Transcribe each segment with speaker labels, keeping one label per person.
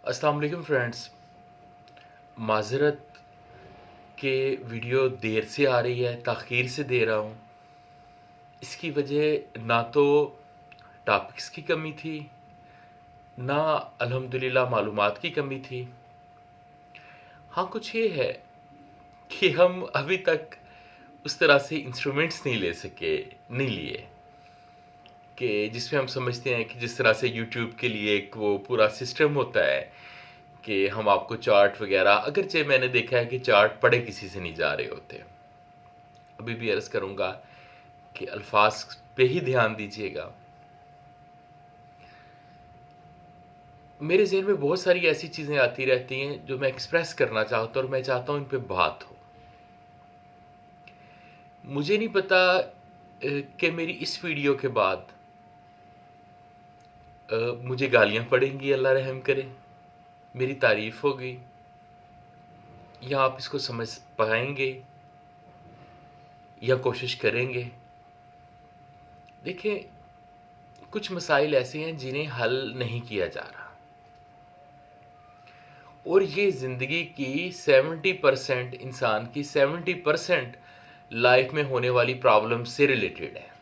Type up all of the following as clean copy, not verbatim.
Speaker 1: अस्सलाम वालेकुम फ्रेंड्स। माज़रत के वीडियो देर से आ रही है, ताख़ीर से दे रहा हूँ। इसकी वजह ना तो टॉपिक्स की कमी थी, ना अल्हम्दुलिल्लाह मालूमात की कमी थी। हाँ, कुछ ये है कि हम अभी तक उस तरह से इंस्ट्रूमेंट्स नहीं लिए कि जिसमें हम समझते हैं कि जिस तरह से यूट्यूब के लिए एक वो पूरा सिस्टम होता है कि हम आपको चार्ट वगैरह, अगरचे मैंने देखा है कि चार्ट पढ़े किसी से नहीं जा रहे होते। अभी भी अर्ज़ करूँगा कि अल्फाज पे ही ध्यान दीजिएगा। मेरे ज़हन में बहुत सारी ऐसी चीज़ें आती रहती हैं जो मैं एक्सप्रेस करना चाहता हूँ और मैं चाहता हूँ इन पे बात हो। मुझे नहीं पता कि मेरी इस वीडियो के बाद मुझे गालियाँ पड़ेंगी, अल्लाह रहम करे, मेरी तारीफ़ होगी, या आप इसको समझ पाएंगे या कोशिश करेंगे। देखिए, कुछ मसाइल ऐसे हैं जिन्हें हल नहीं किया जा रहा, और ये ज़िंदगी की 70% इंसान की 70% लाइफ में होने वाली प्रॉब्लम से रिलेटेड है।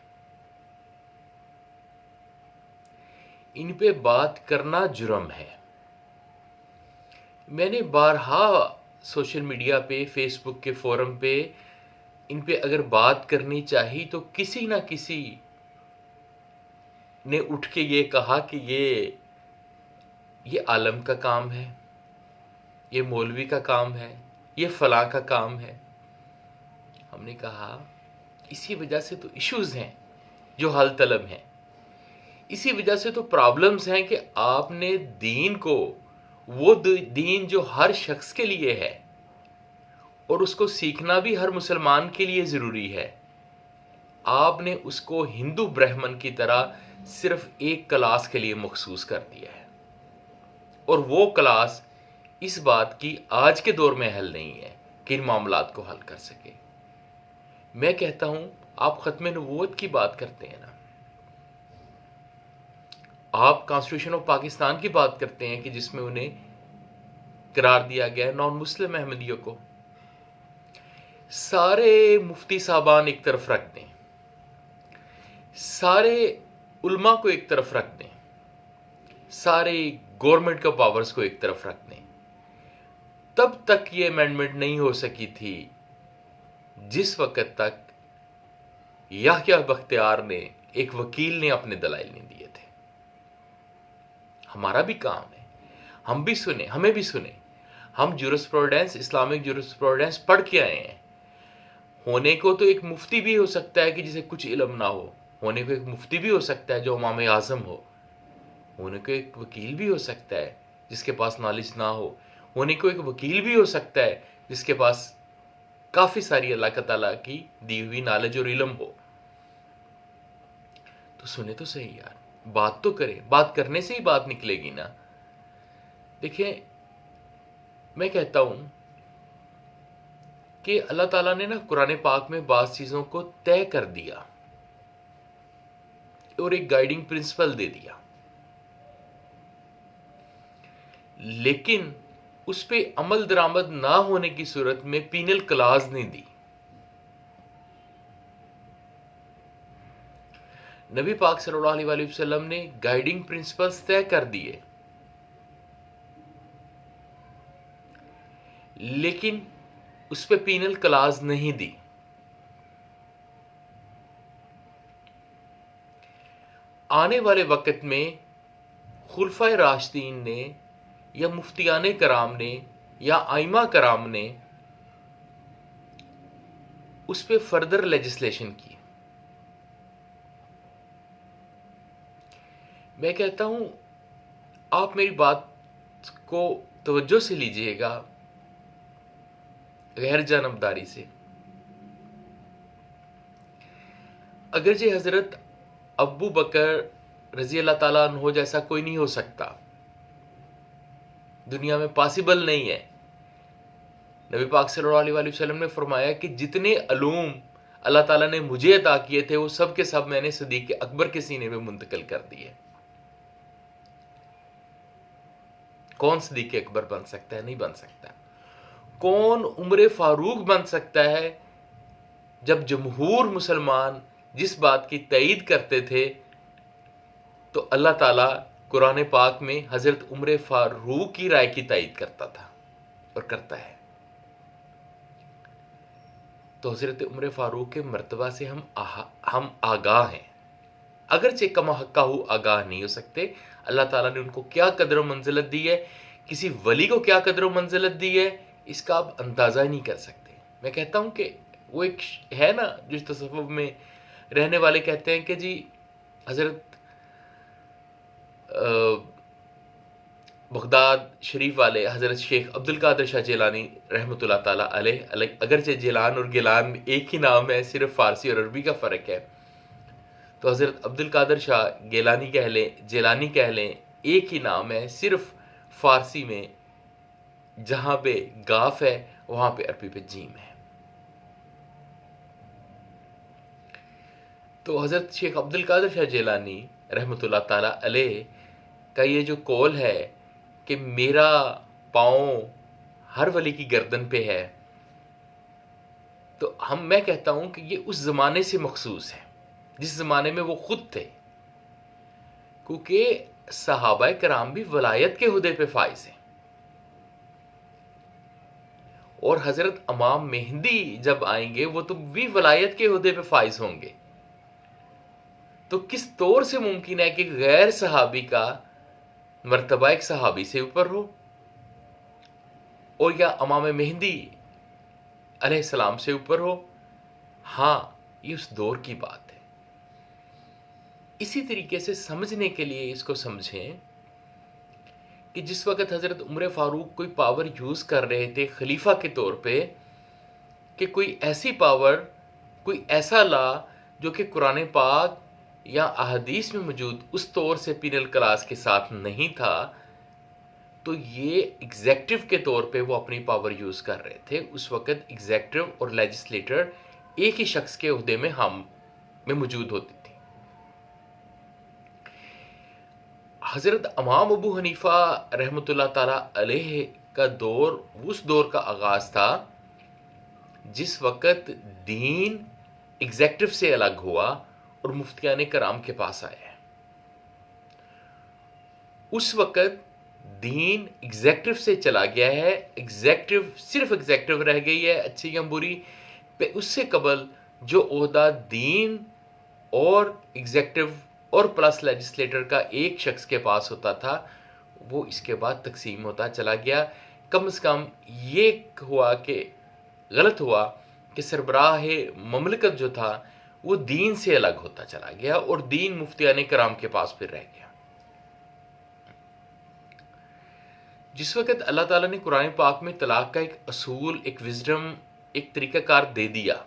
Speaker 1: इन पे बात करना जुर्म है। मैंने बारहा सोशल मीडिया पे, फेसबुक के फोरम पे इन पे अगर बात करनी चाहिए तो किसी ना किसी ने उठ के ये कहा कि ये आलम का काम है, ये मौलवी का काम है, ये फलां का काम है। हमने कहा इसी वजह से तो इश्यूज हैं जो हल तलब हैं। इसी वजह से तो प्रॉब्लम्स हैं कि आपने दीन को, वो दीन जो हर शख्स के लिए है और उसको सीखना भी हर मुसलमान के लिए ज़रूरी है, आपने उसको हिंदू ब्राह्मण की तरह सिर्फ एक क्लास के लिए मखसूस कर दिया है। और वो क्लास इस बात की आज के दौर में हल नहीं है कि इन मामलात को हल कर सके। मैं कहता हूं, आप खत्म नबूवत की बात करते हैं ना, आप कॉन्स्टिट्यूशन ऑफ पाकिस्तान की बात करते हैं कि जिसमें उन्हें करार दिया गया है नॉन मुस्लिम अहमदियों को। सारे मुफ्ती साहबान एक तरफ रख दें, सारे उल्मा को एक तरफ रख दें, सारे गवर्नमेंट के पावर्स को एक तरफ रख दें, तब तक ये अमेंडमेंट नहीं हो सकी थी जिस वक्त तक याह्या बख्तियार ने, एक वकील ने अपने दलाइल नहीं दिए थे। हमारा भी काम है, हम भी सुने, हमें भी सुने। हम ज्यूरिस्प्रूडेंस, इस्लामिक ज्यूरिस्प्रूडेंस पढ़ के आए हैं। होने को तो एक मुफ्ती भी हो सकता है कि जिसे कुछ इल्म ना हो, होने को एक मुफ्ती भी हो सकता है जो इमाम आज़म हो, होने को एक वकील भी हो सकता है जिसके पास नॉलेज ना हो, होने को एक वकील भी हो सकता है जिसके पास काफ़ी सारी अल्लाह ताला की दी हुई नॉलेज और इल्म हो। तो सुने तो सही यार, बात तो करें, बात करने से ही बात निकलेगी ना। देखिए, मैं कहता हूं कि अल्लाह ताला ने ना कुरान पाक में बाज़ चीज़ों को तय कर दिया और एक गाइडिंग प्रिंसिपल दे दिया, लेकिन उस पे अमल दरामद ना होने की सूरत में पीनल क्लाज नहीं दी। नबी पाक सल्लल्लाहु अलैहि वसल्लम ने गाइडिंग प्रिंसिपल्स तय कर दिए, लेकिन उस पे पीनल क्लाज नहीं दी। आने वाले वक्त में खुलफाए राशिदीन ने या मुफ्तियाने कराम ने या आइमा कराम ने उस पे फर्दर लेजिस्लेशन की। मैं कहता हूं, आप मेरी बात को तवज्जो से लीजिएगा, गैर जानबदारी से। अगर जे हजरत अबू बकर रजी अल्लाह ताला अन्हो जैसा कोई नहीं हो सकता, दुनिया में पॉसिबल नहीं है। नबी पाक सल्लल्लाहु अलैहि वसल्लम ने फरमाया कि जितने अलूम अल्लाह ताला ने मुझे अता किए थे वो सब के सब मैंने सदीक अकबर के सीने में मुंतकिल कर दिए। कौन सिद्दीक़ अकबर बन सकता है? नहीं बन सकता। कौन उम्र फारूक बन सकता है? जब जमहूर मुसलमान जिस बात की तईद करते थे तो अल्लाह ताला कुरान पाक में हजरत उम्र फारूक की राय की तईद करता था और करता है। तो हजरत उम्र फारूक के मर्तबा से हम आगाह हैं, अगरचे कम हक्काहू आगाह नहीं हो सकते। अल्लाह ताला ने उनको क्या कदर व मंजिलत दी है, किसी वली को क्या कदर व मंजिलत दी है, इसका आप अंदाजा ही नहीं कर सकते। मैं कहता हूं कि वो एक है ना, जो तसव्वुफ में रहने वाले कहते हैं कि जी हजरत बगदाद शरीफ वाले हजरत शेख अब्दुल कादिर शाह जिलानी रहमतुल्लाह ताला अलैह, अगरचे जिलान और गिलान एक ही नाम है, सिर्फ फारसी और अरबी का फ़र्क है। तो हजरत अब्दुल कादिर शाह गिलानी कह लें, जिलानी कह लें, एक ही नाम है, सिर्फ फारसी में जहां पे गाफ है वहां पे अरबी पे जीम है। तो हजरत शेख अब्दुल कादिर शाह जिलानी रहमतुल्लाह ताला अलैह का ये जो कौल है कि मेरा पाँव हर वली की गर्दन पे है, तो मैं कहता हूं कि ये उस जमाने से मखसूस है जिस जमाने में वो खुद थे, क्योंकि सहाबा कराम भी वलायत के हुदे पे फाइज हैं। और हजरत इमाम मेहंदी जब आएंगे वो तो भी वलायत के हुदे पे फाइज होंगे। तो किस तौर से मुमकिन है कि गैर सहाबी का मर्तबा एक सहाबी से ऊपर हो, और या इमाम मेहंदी अलैहिस्सलाम से ऊपर हो? हाँ, ये उस दौर की बात है। इसी तरीके से समझने के लिए इसको समझें कि जिस वक्त हजरत उमर फारूक कोई पावर यूज कर रहे थे खलीफा के तौर पे, कि कोई ऐसी पावर, कोई ऐसा ला जो कि कुरान पाक या अहदीस में मौजूद उस तौर से पीनल क्लास के साथ नहीं था, तो ये एग्जेक्टिव के तौर पे वो अपनी पावर यूज कर रहे थे। उस वक्त एग्जेक्टिव और लेजिस्लेटर एक ही शख्स के उहदे में में मौजूद होती थी। हजरत इमाम अबू हनीफा रहमतुल्लाह ताला अलैह का दौर उस दौर का आगाज था जिस वक्त दीन एग्जेक्टिव से अलग हुआ और मुफ्तियान कराम के पास आया है। उस वक्त दीन एग्जेक्टिव से चला गया है, एग्जेक्टिव सिर्फ एग्जेक्टिव रह गई है, अच्छी या बुरी पे। उससे कबल जो ओहदा दीन और एग्जेक्टिव और प्लस लेजिस्लेटर का एक शख्स के पास होता था, वो इसके बाद तकसीम होता चला गया। कम से कम ये हुआ कि गलत हुआ कि सरबराह ममलकत जो था वो दीन से अलग होता चला गया और दीन मुफ्तियान कराम के पास फिर रह गया। जिस वक्त अल्लाह ताला ने कुरान पाक में तलाक का एक असूल, एक विजडम, एक तरीकाकार दे दिया,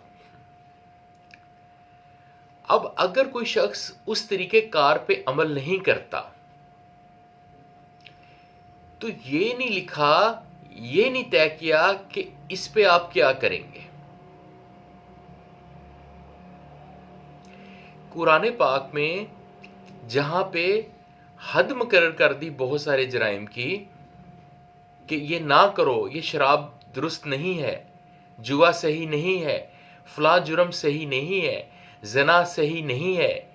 Speaker 1: अब अगर कोई शख्स उस तरीके कार पे अमल नहीं करता, तो ये नहीं लिखा, ये नहीं तय किया कि इस पे आप क्या करेंगे। कुरान पाक में जहां पे हद मुकर्रर कर दी बहुत सारे जराइम की कि ये ना करो, ये शराब दुरुस्त नहीं है, जुआ सही नहीं है, फला जुर्म सही नहीं है, जना सही नहीं है,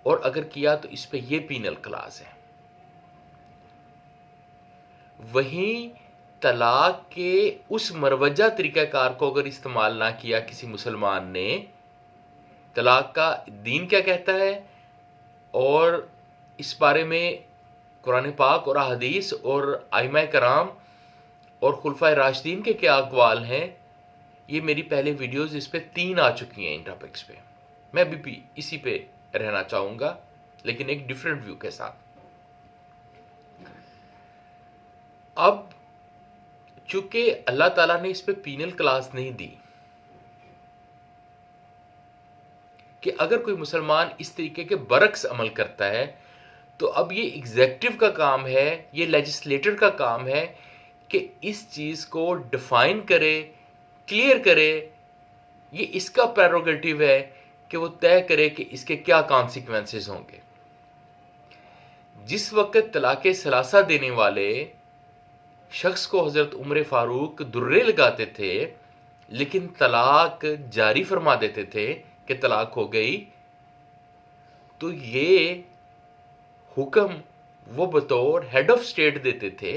Speaker 1: और अगर किया तो इस पे ये पीनल क्लास है। वहीं तलाक के उस मरवजा तरीकाकार को अगर इस्तेमाल ना किया किसी मुसलमान ने, तलाक का दीन क्या कहता है और इस बारे में कुरान पाक और अहदीस और आइमा कराम और खुलफाए राशिदीन के क्या अक़वाल हैं, ये मेरी पहले वीडियोस इस पे 3 आ चुकी हैं इन टॉपिक्स पे। मैं अभी भी इसी पे रहना चाहूंगा, लेकिन एक डिफरेंट व्यू के साथ। अब चूंकि अल्लाह ताला ने इस पे पीनल क्लास नहीं दी कि अगर कोई मुसलमान इस तरीके के बरक्स अमल करता है, तो अब ये एग्जेक्टिव का काम है, ये लेजिस्लेटर का काम है कि इस चीज को डिफाइन करे, क्लियर करे। ये इसका प्रेरोगेटिव है कि वो तय करे कि इसके क्या कॉन्सिक्वेंसेस होंगे। जिस वक्त तलाक़े सलासा देने वाले शख्स को हजरत उमर फारूक दुर्रे लगाते थे, लेकिन तलाक जारी फरमा देते थे कि तलाक हो गई, तो ये हुक्म वो बतौर हेड ऑफ स्टेट देते थे।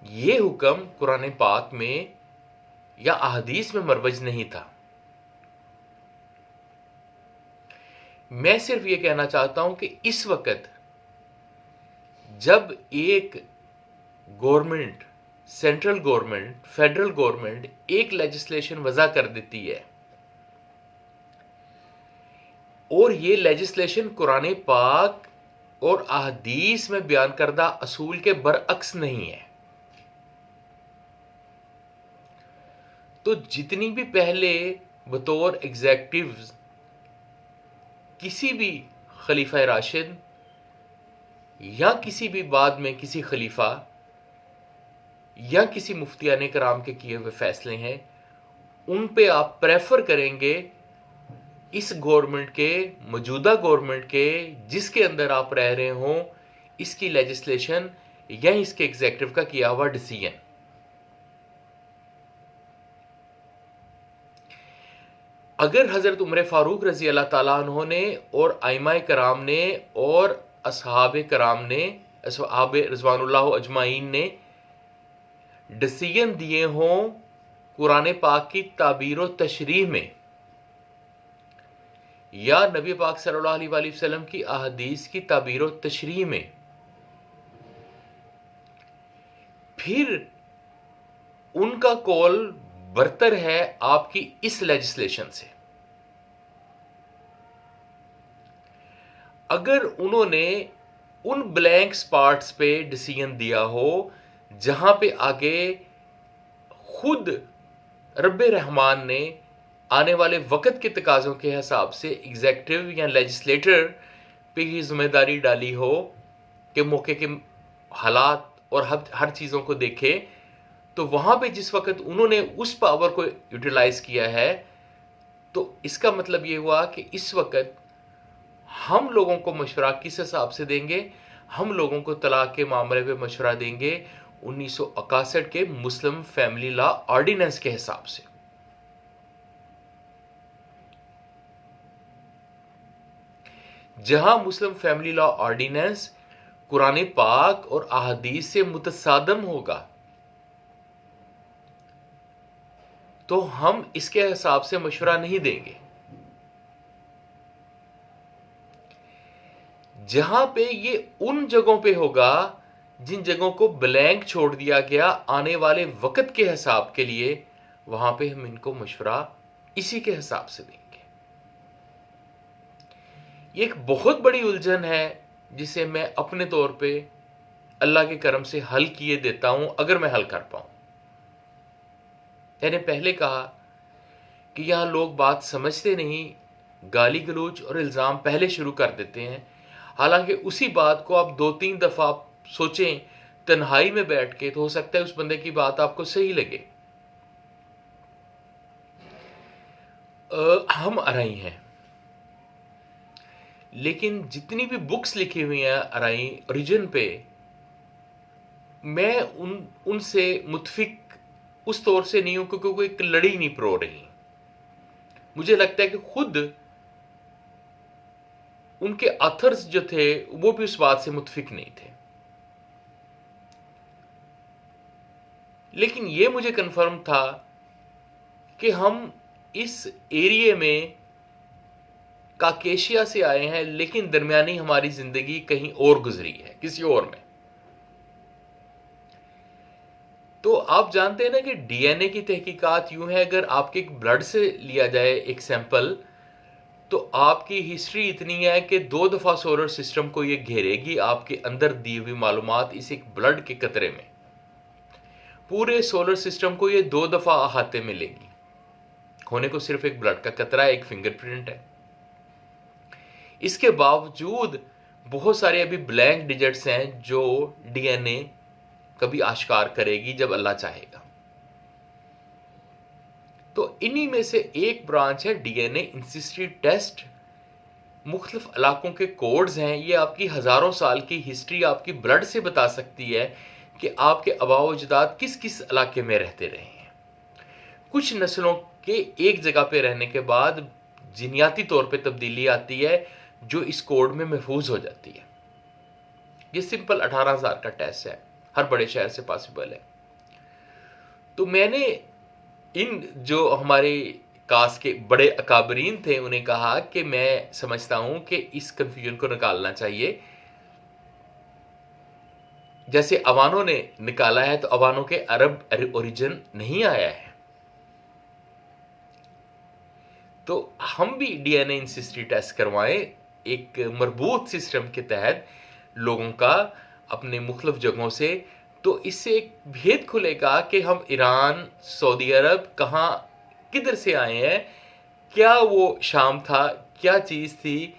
Speaker 1: ये हुक्म कुरान पाक में या अहदीस में मरवज नहीं था। मैं सिर्फ ये कहना चाहता हूं कि इस वक्त जब एक government, central government, federal government एक लेजिस्लेशन वज़ा कर देती है और ये लेजिस्लेशन कुरान पाक और अहदीस में बयान करदा असूल के बरअक्स नहीं है, तो जितनी भी पहले बतौर एग्जेक्टिव किसी भी खलीफा राशिद या किसी भी बाद में किसी खलीफा या किसी मुफ्तियाने कराम के किए हुए फैसले हैं, उन पे आप प्रेफर करेंगे इस गवर्नमेंट के, मौजूदा गवर्नमेंट के जिसके अंदर आप रह रहे हो, इसकी लेजिस्लेशन या इसके एग्जेक्टिव का किया हुआ डिसीजन। अगर हजरत उमर फारूक रजी अल्लाह ताला अन्हो ने और आइमा कराम ने और असहाब कराम ने, असहाब रिजवानुल्लाह अजमाइन ने डिसीजन दिए हों कुरान पाक की ताबीर व तशरीह में या नबी पाक सल्लल्लाहु अलैहि वसल्लम की अहदीस की ताबीर व तशरीह में, फिर उनका कौल बरतर है आपकी इस लेजिस्लेशन से। अगर उन्होंने उन ब्लैंक स्पॉट्स पे डिसीजन दिया हो जहां पे आगे खुद रब्बे रहमान ने आने वाले वक्त के तकाजों के हिसाब से एग्जेक्टिव या लेजिस्लेटर पे ये जिम्मेदारी डाली हो कि मौके के हालात और हर चीज़ों को देखे, तो वहां पे जिस वक्त उन्होंने उस पावर को यूटिलाइज किया है, तो इसका मतलब ये हुआ कि इस वक्त हम लोगों को मशवरा किस हिसाब से देंगे? हम लोगों को तलाक के मामले पे मशवरा देंगे 1961 के मुस्लिम फैमिली लॉ ऑर्डिनेंस के हिसाब से। जहां मुस्लिम फैमिली लॉ ऑर्डिनेंस कुरान पाक और अहदीस से मुतसादम होगा, तो हम इसके हिसाब से मशवरा नहीं देंगे। जहां पे ये उन जगहों पे होगा जिन जगहों को ब्लैंक छोड़ दिया गया आने वाले वक्त के हिसाब के लिए, वहां पे हम इनको मशवरा इसी के हिसाब से देंगे। ये एक बहुत बड़ी उलझन है जिसे मैं अपने तौर पे अल्लाह के करम से हल किए देता हूं, अगर मैं हल कर पाऊं। मैंने पहले कहा कि यहां लोग बात समझते नहीं, गाली गलौज और इल्जाम पहले शुरू कर देते हैं। हालांकि उसी बात को आप 2-3 दफा सोचें तन्हाई में बैठ के, तो हो सकता है उस बंदे की बात आपको सही लगे। हम अराई हैं, लेकिन जितनी भी बुक्स लिखी हुई हैं अराई ओरिजिन पे, मैं उनसे मुतफिक उस तौर से नहीं हूं क्योंकि वो एक लड़ी नहीं प्रो रही। मुझे लगता है कि खुद उनके ऑथर्स जो थे वो भी उस बात से मुतफिक नहीं थे। लेकिन ये मुझे कंफर्म था कि हम इस एरिया में काकेशिया से आए हैं, लेकिन दरमियानी हमारी जिंदगी कहीं और गुजरी है, किसी और में। तो आप जानते हैं ना कि डीएनए की तहकीकात यूं है, अगर आपके ब्लड से लिया जाए एक सैंपल, तो आपकी हिस्ट्री इतनी है कि 2 दफा सोलर सिस्टम को ये घेरेगी। आपके अंदर दी हुई मालूमात इस एक ब्लड के कतरे में पूरे सोलर सिस्टम को ये 2 दफा अहाते में लेगी। होने को सिर्फ एक ब्लड का कतरा है, एक फिंगरप्रिंट है। इसके बावजूद बहुत सारे अभी ब्लैंक डिजिट्स हैं जो डीएनए कभी आश्कार करेगी जब अल्लाह चाहेगा। तो इन्हीं में से एक ब्रांच है डीएनए इंसिस्टी टेस्ट। मुख्तलिफ इलाकों के कोड्स हैं, ये आपकी हजारों साल की हिस्ट्री आपकी ब्लड से बता सकती है कि आपके आबाओ अजदाद किस किस इलाके में रहते रहे हैं। कुछ नस्लों के एक जगह पे रहने के बाद जीनियाती तौर पे तब्दीली आती है जो इस कोड में महफूज हो जाती है। ये सिंपल 18,000 का टेस्ट है, हर बड़े शहर से पॉसिबल है। तो मैंने इन जो हमारे कास्ट के बड़े अकाबरीन थे उन्हें कहा कि मैं समझता हूं कि इस कंफ्यूजन को निकालना चाहिए। जैसे अवानों ने निकाला है तो अवानों के अरब ओरिजिन नहीं आया है, तो हम भी डीएनए इंसिस्ट्री टेस्ट करवाएं एक मरबूत सिस्टम के तहत लोगों का अपने मुख्तलिफ जगहों से। तो इससे एक भेद खुलेगा कि हम ईरान, सऊदी अरब कहाँ किधर से आए हैं, क्या वो शाम था, क्या चीज़ थी।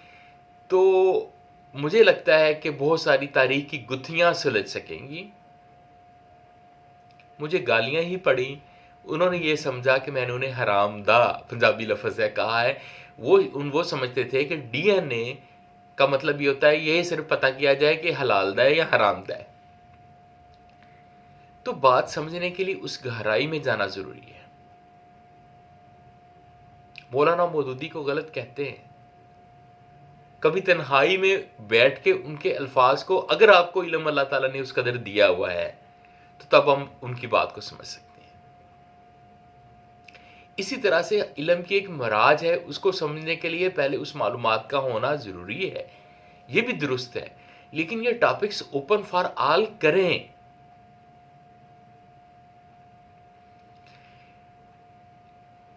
Speaker 1: तो मुझे लगता है कि बहुत सारी तारीख की गुत्थियां सुलझ सकेंगी। मुझे गालियां ही पड़ी, उन्होंने ये समझा कि मैंने उन्हें हरामदा, पंजाबी लफ्ज़ है, कहा है। वो समझते थे कि डीएनए का मतलब ये होता है ये सिर्फ पता किया जाए कि हलालदा है या हरामदा है। तो बात समझने के लिए उस गहराई में जाना जरूरी है। मौलाना मौदूदी को गलत कहते हैं। कभी तन्हाई में बैठ के उनके अल्फाज को, अगर आपको इल्म अल्लाह ताला ने उस कदर दिया हुआ है तो तब हम उनकी बात को समझ सकते हैं। इसी तरह से इल्म की एक मराज है, उसको समझने के लिए पहले उस मालूमात का होना जरूरी है, ये भी दुरुस्त है। लेकिन ये टॉपिक्स ओपन फॉर ऑल करें।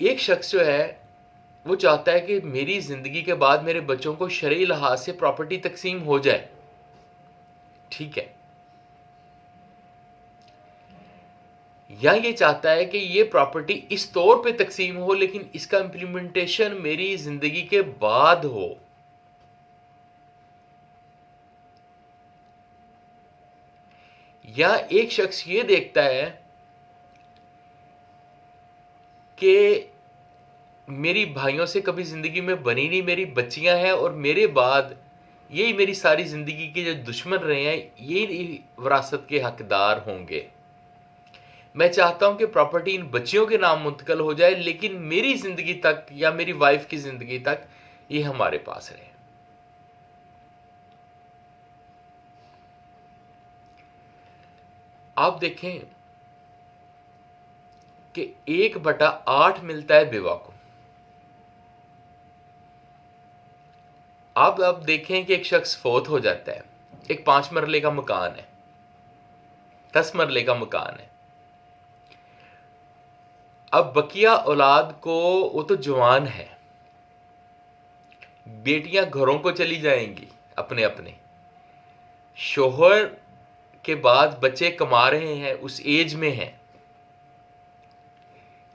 Speaker 1: एक शख्स जो है वो चाहता है कि मेरी जिंदगी के बाद मेरे बच्चों को शरई लिहाज से प्रॉपर्टी तकसीम हो जाए, ठीक है। या ये चाहता है कि ये प्रॉपर्टी इस तौर पे तकसीम हो लेकिन इसका इंप्लीमेंटेशन मेरी जिंदगी के बाद हो। या एक शख्स ये देखता है कि मेरी भाइयों से कभी जिंदगी में बनी नहीं, मेरी बच्चियां हैं और मेरे बाद यही मेरी सारी जिंदगी के जो दुश्मन रहे हैं यही विरासत के हकदार होंगे। मैं चाहता हूं कि प्रॉपर्टी इन बच्चियों के नाम मुंतकल हो जाए लेकिन मेरी जिंदगी तक या मेरी वाइफ की जिंदगी तक ये हमारे पास रहे। आप देखें कि 1/8 मिलता है बेवा को। आप देखें कि एक शख्स फौत हो जाता है, एक 5 मरले का मकान है, 10 मरले का मकान है। अब बकिया औलाद को, वो तो जवान है, बेटियां घरों को चली जाएंगी अपने अपने, शोहर के बाद बच्चे कमा रहे हैं, उस एज में हैं।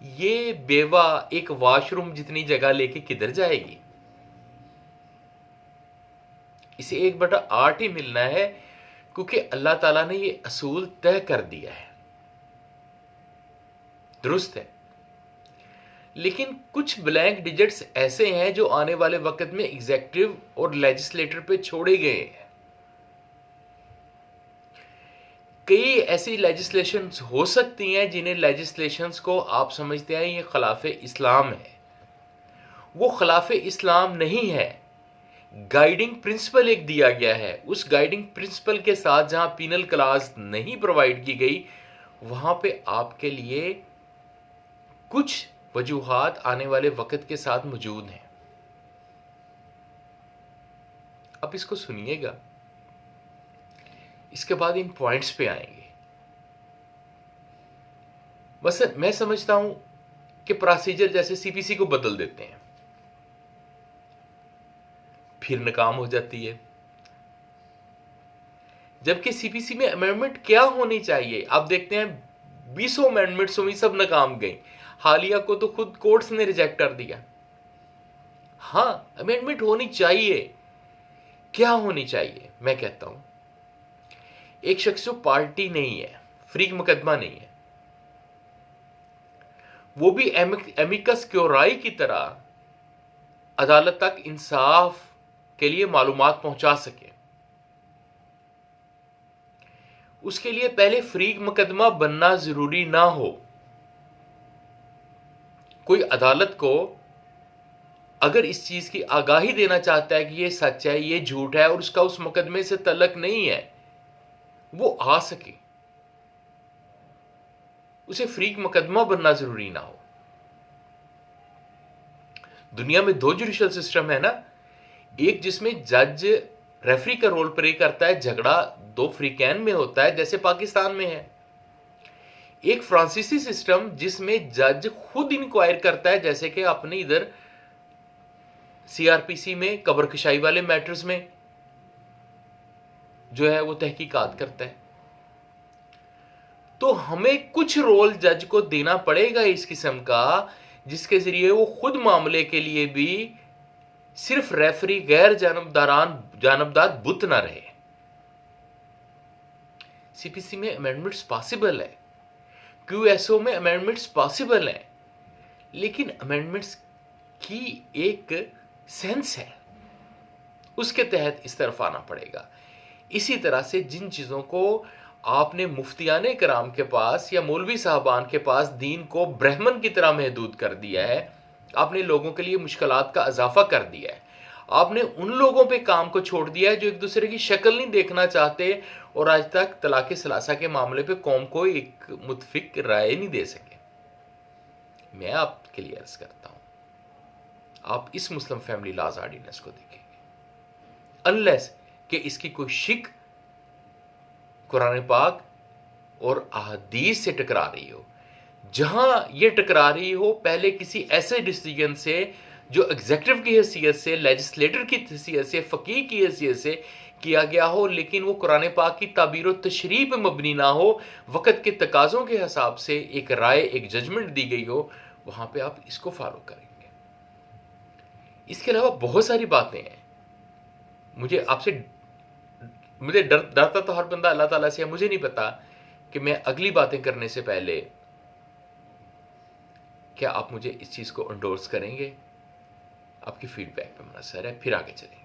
Speaker 1: ये बेवा एक वॉशरूम जितनी जगह लेके किधर जाएगी? इसे 1/8 ही मिलना है क्योंकि अल्लाह ताला ने ये असूल तय कर दिया है, दुरुस्त है। लेकिन कुछ ब्लैंक डिजिट्स ऐसे हैं जो आने वाले वक्त में एग्जीक्यूटिव और लेजिस्लेटर पे छोड़े गए हैं। कई ऐसी लेजिस्लेशंस हो सकती हैं जिन्हें लेजिस्लेशंस को आप समझते हैं ये खिलाफ इस्लाम है। वो खिलाफ इस्लाम नहीं है। गाइडिंग प्रिंसिपल एक दिया गया है, उस गाइडिंग प्रिंसिपल के साथ जहां पीनल क्लास नहीं प्रोवाइड की गई वहां पे आपके लिए कुछ वजूहात आने वाले वक्त के साथ मौजूद हैं। अब इसको सुनिएगा, इसके बाद इन पॉइंट्स पे आएंगे। बस मैं समझता हूं कि प्रोसीजर जैसे सीपीसी को बदल देते हैं, फिर नाकाम हो जाती है। जबकि सीपीसी में अमेंडमेंट क्या होनी चाहिए? आप देखते हैं 20 अमेंडमेंट्स हुई, सब नाकाम गई। हालिया को तो खुद कोर्ट्स ने रिजेक्ट कर दिया। हाँ, अमेंडमेंट होनी चाहिए। क्या होनी चाहिए? मैं कहता हूं एक शख्स जो पार्टी नहीं है, फ्री मुकदमा नहीं है, वो भी एमिकस क्योराई की तरह अदालत तक इंसाफ के लिए मालूमात पहुंचा सके। उसके लिए पहले फ्री मुकदमा बनना जरूरी ना हो। कोई अदालत को अगर इस चीज की आगाही देना चाहता है कि ये सच है, ये झूठ है और उसका उस मुकदमे से तल्लक नहीं है, वो आ सके, उसे फ्री मुकदमा बनना जरूरी ना हो। दुनिया में दो जुडिशियल सिस्टम है ना, एक जिसमें जज रेफरी का रोल प्ले करता है, झगड़ा दो फ्रीकैन में होता है जैसे पाकिस्तान में है। एक फ्रांसीसी सिस्टम जिसमें जज खुद इंक्वायर करता है, जैसे कि अपने इधर सीआरपीसी में कब्रकशाई वाले मैटर्स में जो है वो तहकीकात करता है। तो हमें कुछ रोल जज को देना पड़ेगा इस किस्म का, जिसके जरिए वो खुद मामले के लिए भी सिर्फ रेफरी गैर जानबदार बुत ना रहे। सीपीसी में अमेंडमेंट्स पॉसिबल है, क्यूएसओ में अमेंडमेंट्स पॉसिबल है, लेकिन अमेंडमेंट्स की एक सेंस है, उसके तहत इस तरफ आना पड़ेगा। इसी तरह से जिन चीजों को आपने मुफ्तियाने कराम के पास या मौलवी साहबान के पास दीन को ब्राह्मण की तरह महदूद कर दिया है, आपने लोगों के लिए मुश्किलात का इजाफा कर दिया है, आपने उन लोगों पे काम को छोड़ दिया है जो एक दूसरे की शक्ल नहीं देखना चाहते और आज तक तलाक सलासा के मामले पे कौम को एक मुतफिक राय नहीं दे सके। मैं आपके लिए अर्ज करता हूं, आप इस मुस्लिम फैमिली लॉज ऑर्डिनेंस को देखेंगे अनलेस कि इसकी कोई शिक कुरान पाक और अहदीस से टकरा रही हो। जहां यह टकरा रही हो, पहले किसी ऐसे डिसीजन से जो एग्जीक्यूटिव की हैसियत से, लेजिस्लेटर की हैसियत से, फकीह की हैसियत से किया गया हो, लेकिन वो कुरान पाक की ताबीर और तशरीह पे मबनी ना हो, वक़्त के तकाज़ों के हिसाब से एक राय, एक जजमेंट दी गई हो, वहां पे आप इसको फॉलो करेंगे। इसके अलावा बहुत सारी बातें हैं। मुझे डरता तो हर बंदा अल्लाह ताला से है। मुझे नहीं पता कि मैं अगली बातें करने से पहले क्या आप मुझे इस चीज को एंडोर्स करेंगे। आपकी फीडबैक पे मुनहसर है। फिर आगे चलें।